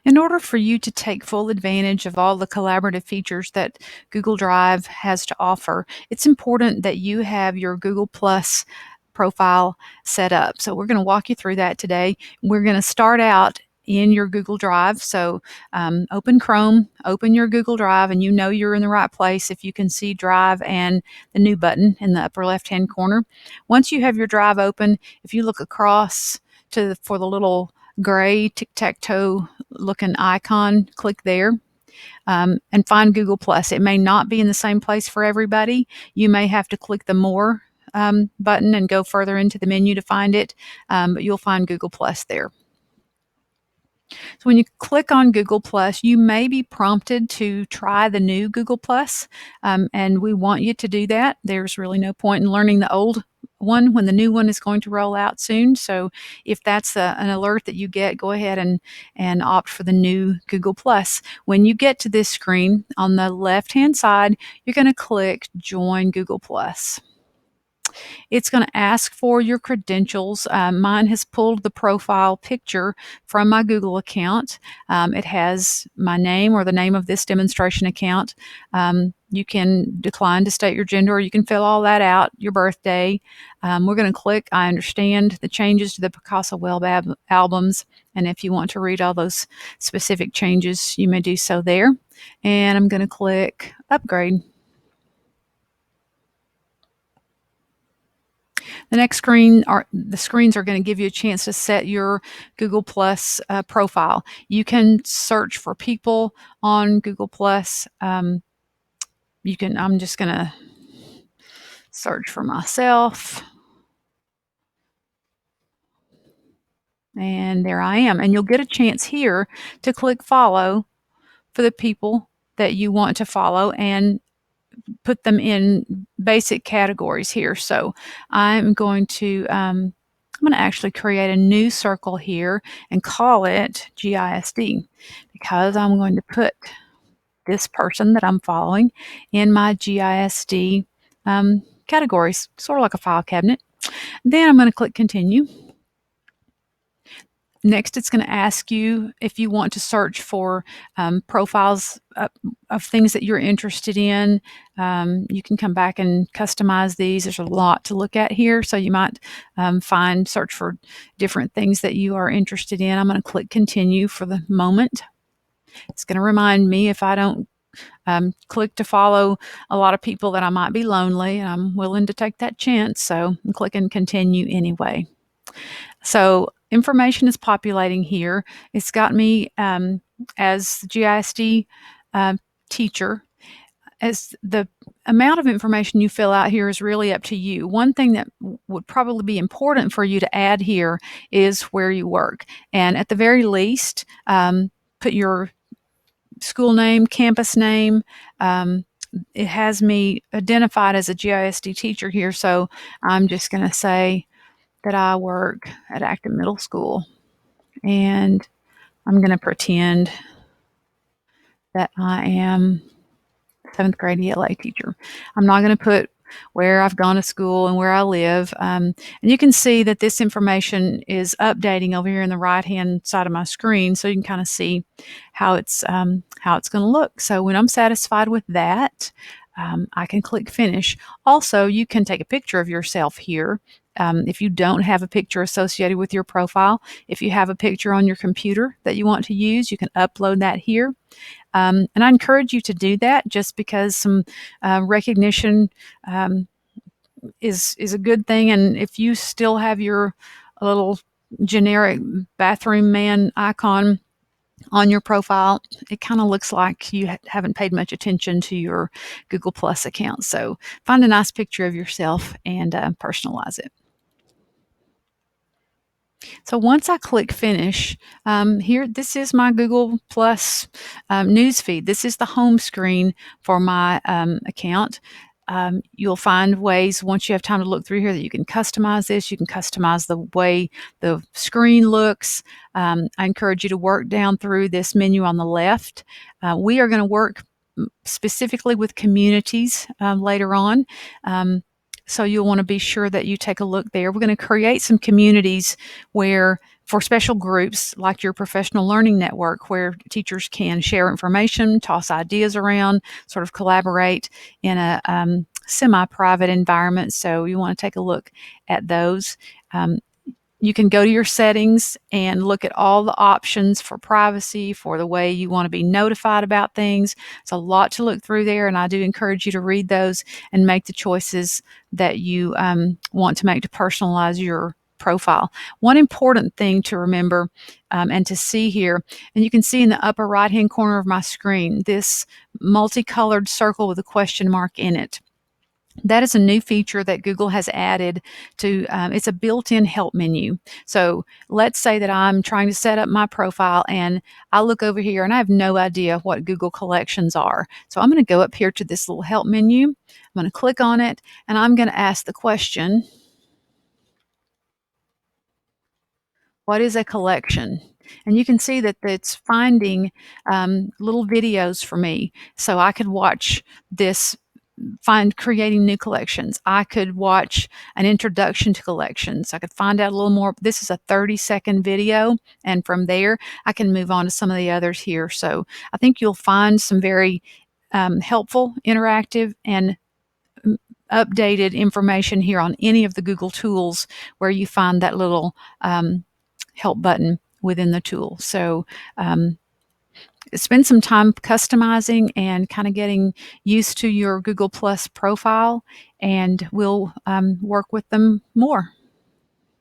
In order for you to take full advantage of all the collaborative features that Google Drive has to offer, it's important that you have your Google Plus profile set up. So we're going to walk you through that today. We're going to start out in your Google Drive. So open Chrome, open your Google Drive, and you know you're in the right place if you can see Drive and the new button in the upper left-hand corner. Once you have your Drive open, if you look across for the little gray tic-tac-toe looking icon, click there. And find Google Plus. It may not be in the same place for everybody. You may have to click the More button and go further into the menu to find it, but you'll find Google Plus there. So when you click on Google Plus, you may be prompted to try the new Google Plus, and we want you to do that. There's really no point in learning the old one when the new one is going to roll out soon. So if that's an alert that you get, go ahead and opt for the new Google Plus. When you get to this screen, on the left-hand side, you're going to click Join Google Plus. It's going to ask for your credentials. Mine has pulled the profile picture from my Google account. It has my name or the name of this demonstration account. You can decline to state your gender, or you can fill all that out, your birthday. We're going to click I understand the changes to the Picasa Web albums, and if you want to read all those specific changes, you may do so there. And I'm going to click Upgrade. The next screens are going to give you a chance to set your Google Plus profile. You can search for people on Google Plus. I'm just going to search for myself. And there I am. And you'll get a chance here to click follow for the people that you want to follow and put them in basic categories here. So I'm going to actually create a new circle here and call it GISD, because I'm going to put this person that I'm following in my GISD categories, sort of like a file cabinet. Then I'm going to click continue. Next, it's going to ask you if you want to search for profiles of things that you're interested in. You can come back and customize these. There's a lot to look at here, so you might search for different things that you are interested in. I'm going to click continue for the moment. It's going to remind me if I don't click to follow a lot of people that I might be lonely, and I'm willing to take that chance, so I'm clicking continue anyway. So information is populating here. It's got me as GISD teacher. As the amount of information you fill out here is really up to you. One thing that would probably be important for you to add here is where you work. And at the very least, put your school name, campus name. It has me identified as a GISD teacher here, so I'm just going to say that I work at Acton Middle School, and I'm going to pretend that I am 7th grade ELA teacher. I'm not going to put where I've gone to school and where I live. And you can see that this information is updating over here in the right-hand side of my screen, so you can kind of see how it's going to look. So when I'm satisfied with that, I can click Finish. Also, you can take a picture of yourself here. If you don't have a picture associated with your profile, if you have a picture on your computer that you want to use, you can upload that here. And I encourage you to do that, just because some recognition is a good thing. And if you still have your little generic bathroom man icon on your profile, it kind of looks like you haven't paid much attention to your Google Plus account. So find a nice picture of yourself and personalize it. So once I click Finish, here, this is my Google Plus newsfeed. This is the home screen for my account. You'll find ways, once you have time to look through here, that you can customize this. You can customize the way the screen looks. I encourage you to work down through this menu on the left. We are going to work specifically with communities later on. So you'll want to be sure that you take a look there. We're going to create some communities where for special groups like your professional learning network, where teachers can share information, toss ideas around, sort of collaborate in a semi-private environment. So you want to take a look at those. Um, you can go to your settings and look at all the options for privacy, for the way you want to be notified about things. It's a lot to look through there, and I do encourage you to read those and make the choices that you want to make to personalize your profile. One important thing to remember and to see here, and you can see in the upper right-hand corner of my screen, this multicolored circle with a question mark in it. That is a new feature that Google has added to, it's a built-in help menu. So let's say that I'm trying to set up my profile and I look over here and I have no idea what Google Collections are. So I'm going to go up here to this little help menu. I'm going to click on it and I'm going to ask the question, what is a collection? And you can see that it's finding little videos for me. So I could watch this, find creating new collections. I could watch an introduction to collections. I could find out a little more. This is a 30-second video, and from there I can move on to some of the others here. So I think you'll find some very helpful, interactive, and updated information here on any of the Google tools where you find that little help button within the tool. So spend some time customizing and kind of getting used to your Google Plus profile, and we'll work with them more.